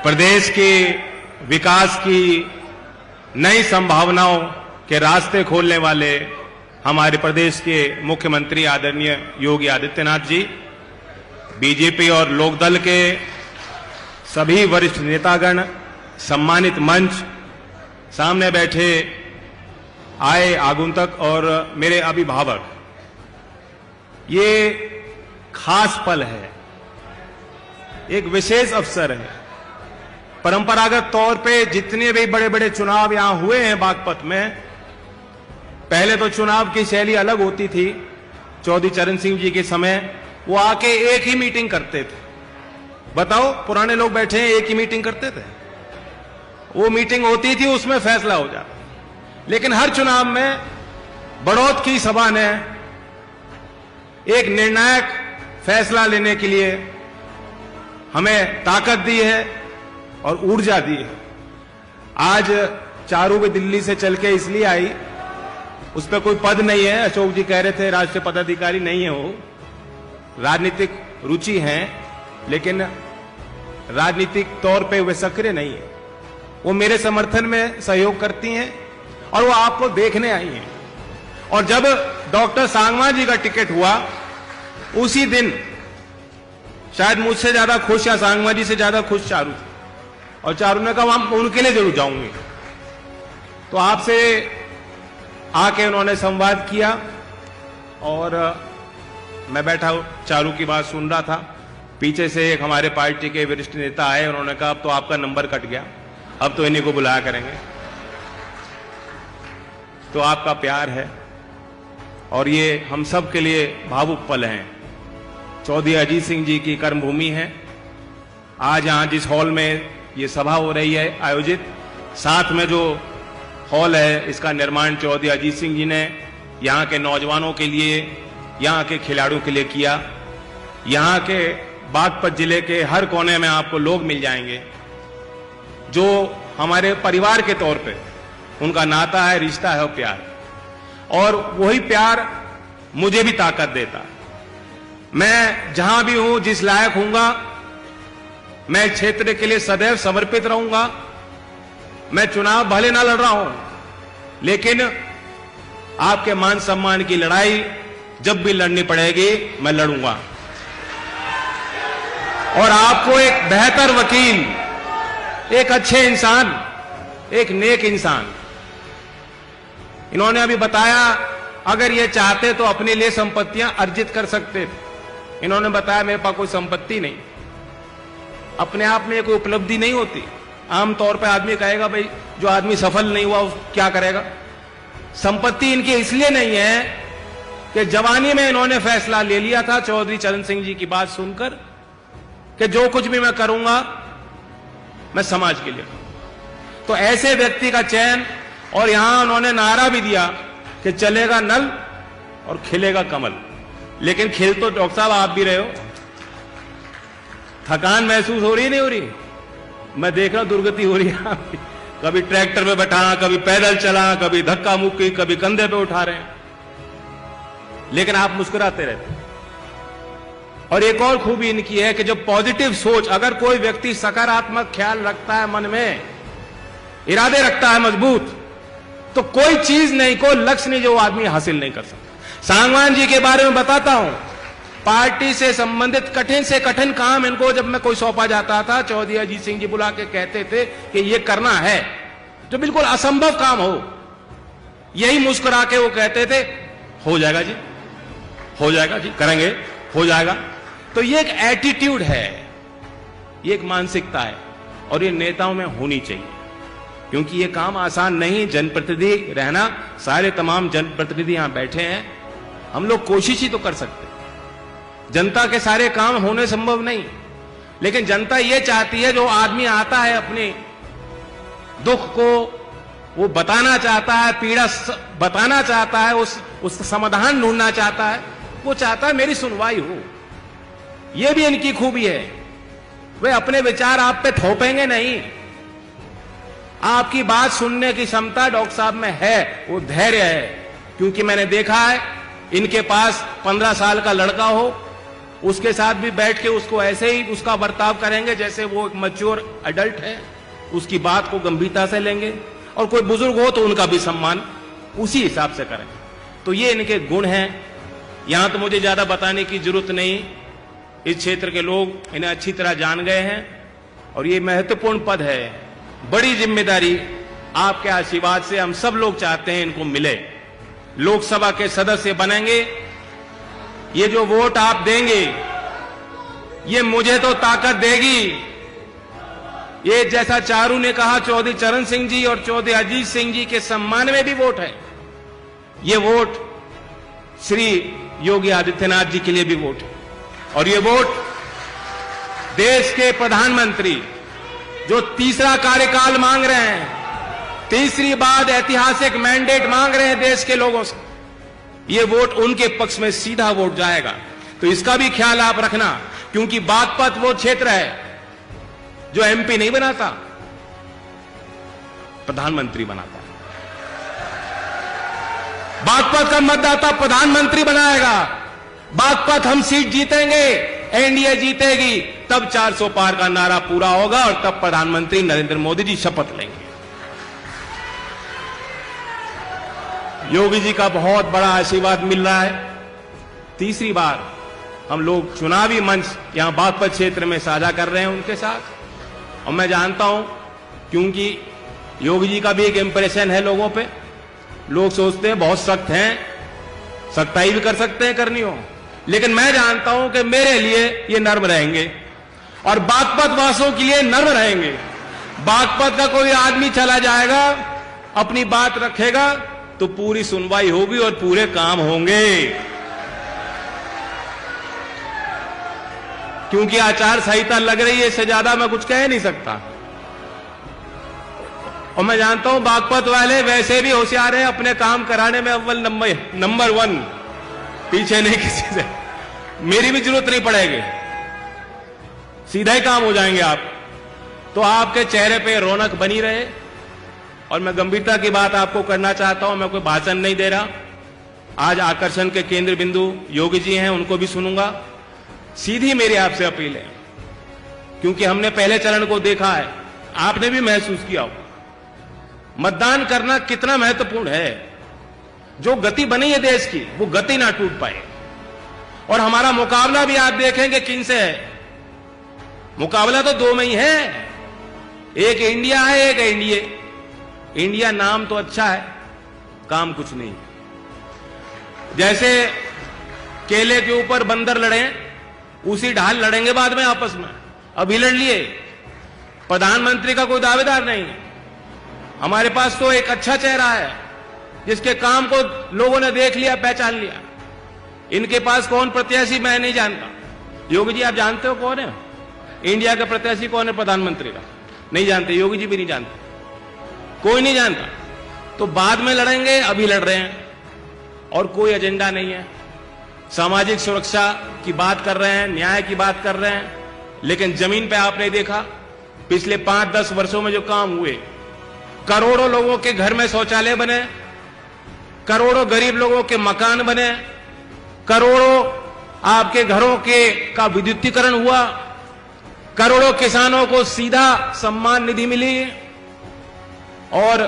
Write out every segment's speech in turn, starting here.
प्रदेश के विकास की नई संभावनाओं के रास्ते खोलने वाले हमारे प्रदेश के मुख्यमंत्री आदरणीय योगी आदित्यनाथ जी, बीजेपी और लोकदल के सभी वरिष्ठ नेतागण, सम्मानित मंच, सामने बैठे आए आगुंतक और मेरे अभिभावक, ये खास पल है, एक विशेष अवसर है। परंपरागत तौर पे जितने भी बड़े बड़े चुनाव यहां हुए हैं बागपत में, पहले तो चुनाव की शैली अलग होती थी। चौधरी चरण सिंह जी के समय वो आके एक ही मीटिंग करते थे। बताओ, पुराने लोग बैठे हैं, एक ही मीटिंग करते थे। वो मीटिंग होती थी, उसमें फैसला हो जाता। लेकिन हर चुनाव में बड़ौत की सभा ने एक निर्णायक फैसला लेने के लिए हमें ताकत दी है और ऊर्जा दी है। आज चारू भी दिल्ली से चल के इसलिए आई, उस पर कोई पद नहीं है। अशोक जी कह रहे थे राष्ट्रीय पदाधिकारी नहीं है, वो राजनीतिक रुचि है, लेकिन राजनीतिक तौर पे वे सक्रिय नहीं है। वो मेरे समर्थन में सहयोग करती हैं और वो आपको देखने आई हैं। और जब डॉक्टर सांगवान जी का टिकट हुआ, उसी दिन शायद मुझसे ज्यादा खुश या सांगवान जी से ज्यादा खुश चारू थी, और चारू ने कहा हम उनके लिए जरूर जाऊंगी। तो आपसे आके उन्होंने संवाद किया और मैं बैठा चारू की बात सुन रहा था। पीछे से एक हमारे पार्टी के वरिष्ठ नेता आए, उन्होंने कहा अब तो आपका नंबर कट गया, अब तो इन्हीं को बुलाया करेंगे। तो आपका प्यार है और ये हम सब के लिए भावुक पल हैं। चौधरी अजीत सिंह जी की कर्मभूमि है। आज यहां जिस हॉल में ये सभा हो रही है आयोजित, साथ में जो हॉल है, इसका निर्माण चौधरी अजीत सिंह जी ने यहां के नौजवानों के लिए, यहां के खिलाड़ियों के लिए किया। यहां के बागपत जिले के हर कोने में आपको लोग मिल जाएंगे जो हमारे परिवार के तौर पे उनका नाता है, रिश्ता है और प्यार, और वही प्यार मुझे भी ताकत देता है। मैं जहां भी हूं, जिस लायक हूंगा, मैं क्षेत्र के लिए सदैव समर्पित रहूंगा। मैं चुनाव भले ना लड़ रहा हूं, लेकिन आपके मान सम्मान की लड़ाई जब भी लड़नी पड़ेगी मैं लड़ूंगा। और आपको एक बेहतर वकील, एक अच्छे इंसान, एक नेक इंसान, इन्होंने अभी बताया अगर ये चाहते तो अपने लिए संपत्तियां अर्जित कर सकते थे। इन्होंने बताया मेरे पास कोई संपत्ति नहीं। अपने आप में कोई उपलब्धि नहीं होती। आमतौर पर आदमी कहेगा भाई जो आदमी सफल नहीं हुआ क्या करेगा। संपत्ति इनकी इसलिए नहीं है कि जवानी में इन्होंने फैसला ले लिया था चौधरी चरण सिंह जी की बात सुनकर कि जो कुछ भी मैं करूंगा मैं समाज के लिए करूंगा। तो ऐसे व्यक्ति का चयन, और यहां उन्होंने नारा भी दिया कि चलेगा नल और खिलेगा कमल। लेकिन खिल तो डॉक्टर साहब आप भी रहे हो। थकान महसूस हो रही नहीं हो रही? मैं देख रहा हूं दुर्गति हो रही है। कभी ट्रैक्टर में बैठा, कभी पैदल चला, कभी धक्का मुक्की, कभी कंधे पे उठा रहे हैं, लेकिन आप मुस्कुराते रहते हैं। और एक और खूबी इनकी है कि जब पॉजिटिव सोच, अगर कोई व्यक्ति सकारात्मक ख्याल रखता है, मन में इरादे रखता है मजबूत, तो कोई चीज नहीं, कोई लक्ष्य नहीं जो आदमी हासिल नहीं कर सकता। सांगवान जी के बारे में बताता हूं। पार्टी से संबंधित कठिन से कठिन काम इनको जब मैं कोई सौंपा जाता था, चौधरी अजीत सिंह जी बुला के कहते थे कि ये करना है, जो बिल्कुल असंभव काम हो, यही मुस्कुरा के वो कहते थे हो जाएगा जी, हो जाएगा जी, करेंगे, हो जाएगा। तो ये एक एटीट्यूड है, ये एक मानसिकता है, और ये नेताओं में होनी चाहिए, क्योंकि ये काम आसान नहीं। जनप्रतिनिधि रहना, सारे तमाम जनप्रतिनिधि यहां बैठे हैं, हम लोग कोशिश ही तो कर सकते हैं। जनता के सारे काम होने संभव नहीं, लेकिन जनता ये चाहती है, जो आदमी आता है अपने दुख को वो बताना चाहता है, पीड़ा बताना चाहता है, उस समाधान ढूंढना चाहता है, वो चाहता है मेरी सुनवाई हो। ये भी इनकी खूबी है। वे अपने विचार आप पे थोपेंगे नहीं। आपकी बात सुनने की क्षमता डॉक्टर साहब में है, वो धैर्य है। क्योंकि मैंने देखा है, इनके पास 15 साल का लड़का हो, उसके साथ भी बैठ के उसको ऐसे ही उसका बर्ताव करेंगे जैसे वो एक मैच्योर एडल्ट है, उसकी बात को गंभीरता से लेंगे, और कोई बुजुर्ग हो तो उनका भी सम्मान उसी हिसाब से करेंगे। तो ये इनके गुण हैं। यहां तो मुझे ज्यादा बताने की जरूरत नहीं, इस क्षेत्र के लोग इन्हें अच्छी तरह जान गए हैं, और ये महत्वपूर्ण पद है, बड़ी जिम्मेदारी आपके आशीर्वाद से हम सब लोग चाहते हैं इनको मिले। लोकसभा के सदस्य बनेंगे, ये जो वोट आप देंगे ये मुझे तो ताकत देगी। ये जैसा चारू ने कहा, चौधरी चरण सिंह जी और चौधरी अजीत सिंह जी के सम्मान में भी वोट है, ये वोट श्री योगी आदित्यनाथ जी के लिए भी वोट है, और ये वोट देश के प्रधानमंत्री जो तीसरा कार्यकाल मांग रहे हैं, तीसरी बार ऐतिहासिक मैंडेट मांग रहे हैं देश के लोगों से, ये वोट उनके पक्ष में सीधा वोट जाएगा। तो इसका भी ख्याल आप रखना, क्योंकि बागपत वो क्षेत्र है जो एमपी नहीं बनाता, प्रधानमंत्री बनाता है। बागपत का मतदाता प्रधानमंत्री बनाएगा। बागपत हम सीट जीतेंगे, एनडीए जीतेगी, तब 400 पार का नारा पूरा होगा और तब प्रधानमंत्री नरेंद्र मोदी जी शपथ लेंगे। योगी जी का बहुत बड़ा आशीर्वाद मिल रहा है। तीसरी बार हम लोग चुनावी मंच यहां बागपत क्षेत्र में साझा कर रहे हैं उनके साथ, और मैं जानता हूं क्योंकि योगी जी का भी एक इंप्रेशन है लोगों पे, लोग सोचते हैं बहुत सख्त हैं, सख्ताई भी कर सकते हैं करनी हो, लेकिन मैं जानता हूं कि मेरे लिए ये नर्म रहेंगे और बागपत वासियों के लिए नर्म रहेंगे। बागपत का कोई आदमी चला जाएगा, अपनी बात रखेगा तो पूरी सुनवाई होगी और पूरे काम होंगे, क्योंकि आचार संहिता लग रही है, इससे ज्यादा मैं कुछ कह नहीं सकता। और मैं जानता हूं बागपत वाले वैसे भी होशियार हैं, अपने काम कराने में अव्वल नंबर 1, पीछे नहीं किसी से, मेरी भी जरूरत नहीं पड़ेगी, सीधा ही काम हो जाएंगे आप। तो आपके चेहरे पे रौनक बनी रहे, और मैं गंभीरता की बात आपको करना चाहता हूं, मैं कोई भाषण नहीं दे रहा। आज आकर्षण के केंद्र बिंदु योगी जी हैं, उनको भी सुनूंगा। सीधी मेरी आपसे अपील है, क्योंकि हमने पहले चरण को देखा है, आपने भी महसूस किया हो मतदान करना कितना महत्वपूर्ण है। जो गति बनी है देश की, वो गति ना टूट पाए। और हमारा मुकाबला भी आप देखेंगे किन से है, मुकाबला तो दो में ही है, एक इंडिया है, एक एनडीए। इंडिया नाम तो अच्छा है, काम कुछ नहीं है। जैसे केले के ऊपर बंदर लड़े, उसी ढाल लड़ेंगे बाद में आपस में। अभी लड़ लिए, प्रधानमंत्री का कोई दावेदार नहीं है। हमारे पास तो एक अच्छा चेहरा है जिसके काम को लोगों ने देख लिया, पहचान लिया। इनके पास कौन प्रत्याशी मैं नहीं जानता। योगी जी आप जानते हो कौन है इंडिया का प्रत्याशी, कौन है प्रधानमंत्री का? नहीं जानते, योगी जी भी नहीं जानते, कोई नहीं जानता। तो बाद में लड़ेंगे, अभी लड़ रहे हैं, और कोई एजेंडा नहीं है। सामाजिक सुरक्षा की बात कर रहे हैं, न्याय की बात कर रहे हैं, लेकिन जमीन पे आपने देखा पिछले 5-10 वर्षों में जो काम हुए, करोड़ों लोगों के घर में शौचालय बने, करोड़ों गरीब लोगों के मकान बने, करोड़ों आपके घरों का विद्युतीकरण हुआ, करोड़ों किसानों को सीधा सम्मान निधि मिली, और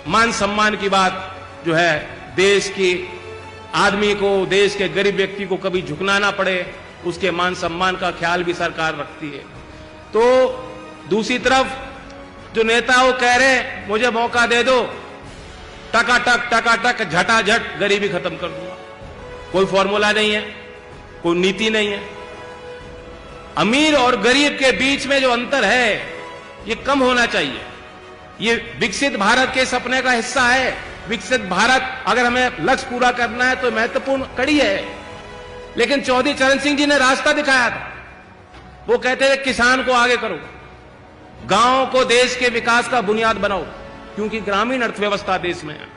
मान सम्मान की बात जो है, देश की आदमी को, देश के गरीब व्यक्ति को कभी झुकना ना पड़े, उसके मान सम्मान का ख्याल भी सरकार रखती है। तो दूसरी तरफ जो नेता वो कह रहे मुझे मौका दे दो, टकाटक झटाझट गरीबी खत्म कर दूंगा, कोई फॉर्मूला नहीं है, कोई नीति नहीं है। अमीर और गरीब के बीच में जो अंतर है ये कम होना चाहिए। ये विकसित भारत के सपने का हिस्सा है। विकसित भारत अगर हमें लक्ष्य पूरा करना है तो महत्वपूर्ण कड़ी है। लेकिन चौधरी चरण सिंह जी ने रास्ता दिखाया था। वो कहते थे किसान को आगे करो, गांव को देश के विकास का बुनियाद बनाओ, क्योंकि ग्रामीण अर्थव्यवस्था देश में है,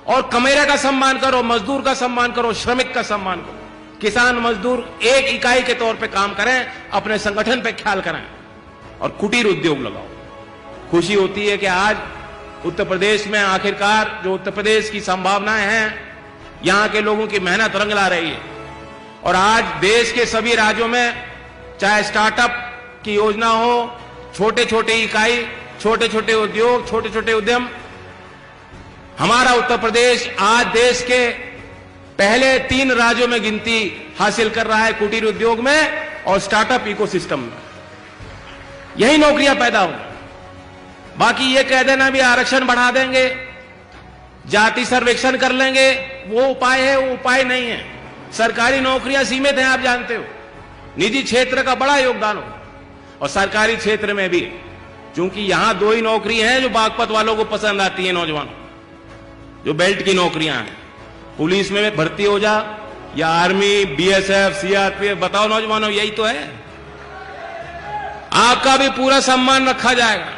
और कमेरे का सम्मान करो, मजदूर का सम्मान करो, श्रमिक का सम्मान करो। किसान मजदूर एक इकाई के तौर पे काम करें, अपने संगठन पे ख्याल करें, और कुटीर उद्योग लगाओ। खुशी होती है कि आज उत्तर प्रदेश में आखिरकार जो उत्तर प्रदेश की संभावनाएं हैं, यहां के लोगों की मेहनत रंग ला रही है, और आज देश के सभी राज्यों में चाहे स्टार्टअप की योजना हो, छोटे छोटे इकाई, छोटे छोटे उद्योग, छोटे छोटे उद्यम, हमारा उत्तर प्रदेश आज देश के पहले 3 राज्यों में गिनती हासिल कर रहा है कुटीर उद्योग में और स्टार्टअप इकोसिस्टम में। यही नौकरियां पैदा होंगी। बाकी ये कह देना भी आरक्षण बढ़ा देंगे, जाति सर्वेक्षण कर लेंगे, वो उपाय है, वो उपाय नहीं है। सरकारी नौकरियां सीमित हैं, आप जानते हो। निजी क्षेत्र का बड़ा योगदान हो और सरकारी क्षेत्र में भी, क्योंकि यहां 2 ही नौकरी हैं जो बागपत वालों को पसंद आती है, नौजवानों, जो बेल्ट की नौकरियां हैं। पुलिस में भर्ती हो जा या आर्मी, बीएसएफ, सीआरपीएफ, बताओ नौजवानों, यही तो है। आपका भी पूरा सम्मान रखा जाएगा,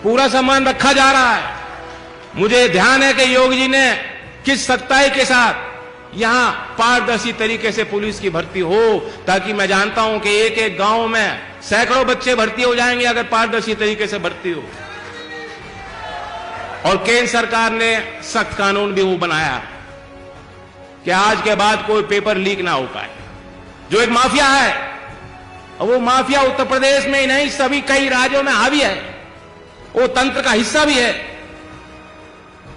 पूरा सम्मान रखा जा रहा है। मुझे ध्यान है कि योगी जी ने किस सख्ताई के साथ यहां पारदर्शी तरीके से पुलिस की भर्ती हो, ताकि मैं जानता हूं कि एक एक गांव में सैकड़ों बच्चे भर्ती हो जाएंगे अगर पारदर्शी तरीके से भर्ती हो। और केंद्र सरकार ने सख्त कानून भी वो बनाया कि आज के बाद कोई पेपर लीक ना हो पाए। जो एक माफिया है, और वो माफिया उत्तर प्रदेश में ही नहीं, सभी कई राज्यों में हावी है, वो तंत्र का हिस्सा भी है।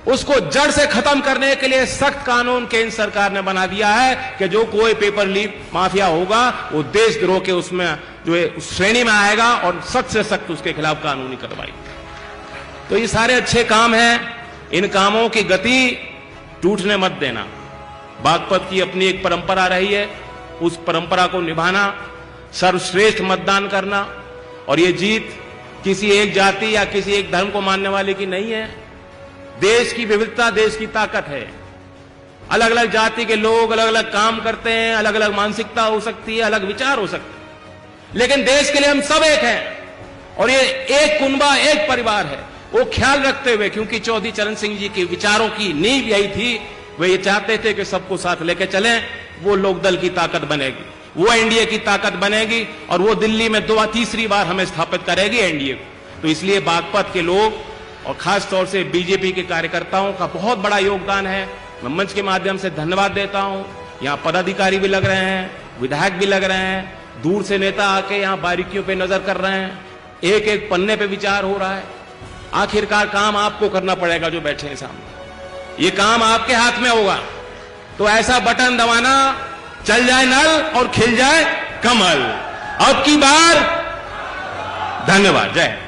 उसको जड़ से खत्म करने के लिए सख्त कानून केंद्र सरकार ने बना दिया है कि जो कोई पेपर लीक माफिया होगा वो देशद्रोह के उसमें जो है उस श्रेणी में आएगा और सख्त से सख्त उसके खिलाफ कानूनी कार्रवाई। तो ये सारे अच्छे काम हैं, इन कामों की गति टूटने मत देना। बागपत की अपनी एक परंपरा रही है, उस परंपरा को निभाना, सर्वश्रेष्ठ मतदान करना। और ये जीत किसी एक जाति या किसी एक धर्म को मानने वाले की नहीं है। देश की विविधता देश की ताकत है। अलग अलग जाति के लोग अलग अलग काम करते हैं, अलग अलग मानसिकता हो सकती है, अलग विचार हो सकते हैं, लेकिन देश के लिए हम सब एक हैं और ये एक कुनबा, एक परिवार है। वो ख्याल रखते हुए, क्योंकि चौधरी चरण सिंह जी के विचारों की नींव यही थी, वे ये चाहते थे कि सबको साथ लेकर चलें। वो लोकदल की ताकत बनेगी, वो एनडीए की ताकत बनेगी और वो दिल्ली में 2-3री बार हमें स्थापित करेगी एनडीए को। तो इसलिए बागपत के लोग और खास तौर से बीजेपी के कार्यकर्ताओं का बहुत बड़ा योगदान है। मैं मंच के माध्यम से धन्यवाद देता हूं। यहाँ पदाधिकारी भी लग रहे हैं, विधायक भी लग रहे हैं, दूर से नेता आके यहाँ बारीकियों पे नजर कर रहे हैं, एक एक पन्ने पे विचार हो रहा है। आखिरकार काम आपको करना पड़ेगा जो बैठे हैं सामने, ये काम आपके हाथ में होगा। तो ऐसा बटन दबाना, चल जाए नल और खिल जाए कमल। अब की बार धन्यवाद। जय